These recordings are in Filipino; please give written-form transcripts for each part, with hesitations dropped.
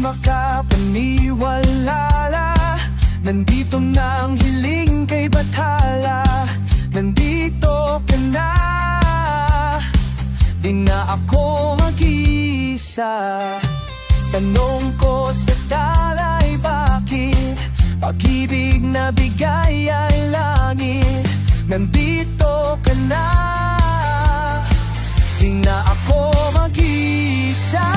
makapaniwala. Nandito na ang hiling kay Bathala. Nandito ka na, di na ako mag-isa. Tanong ko sa talay, bakit pag-ibig na bigay ay langit? Nandito ka na, di na ako mag-isa.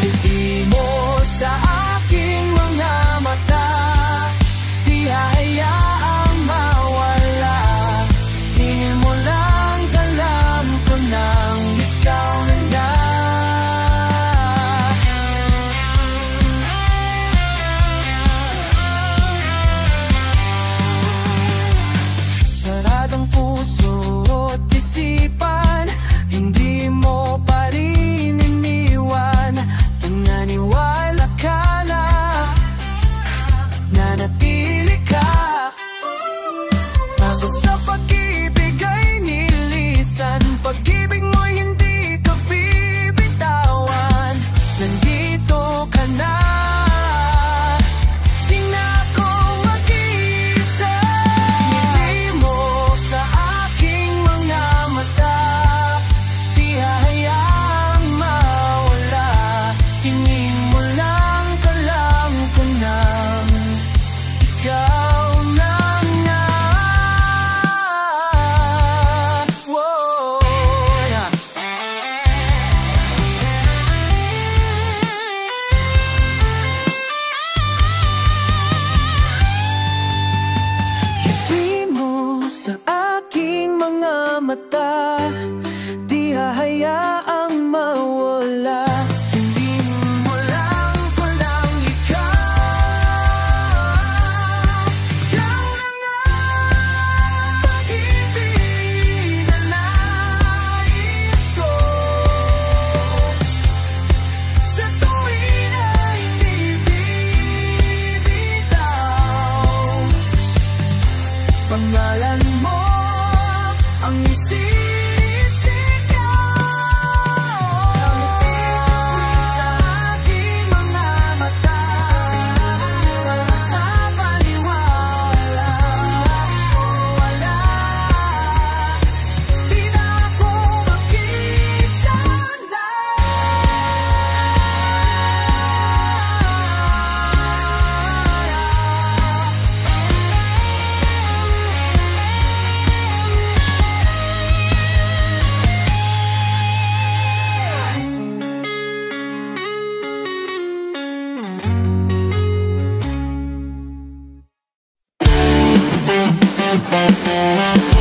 Hindi mo sa aking mga mata, di hayaang mawala. Tingin mo lang, alam ko nang ikaw na. Saradang puso at isipan, hindi mo pa rin iniwan. Naniwala ka na, nanatili ka. Pagod sa pag-ibig ay nilisan, pag-ibig mo'y hindi ka bibitawan. Nandito ka na, di na ako mag-isa. Ngiti mo sa aking mga mata, di hayaang mawala. Tingin mo lang, alam ko nang ikaw na nga. Whoa, yeah. Ngiti mo sa aking mga mata, di hahayaang mawala. Tingin mo lang, walang ikaw. Ikaw na nga, pag-ibig na nais ko. Sa tuwin ay hindi bibitaw. Pangalan mo ang isisigaw. Nakatitig sa aking mga mata, nakapaniwala. Wala, di na ako makita na. Thank you.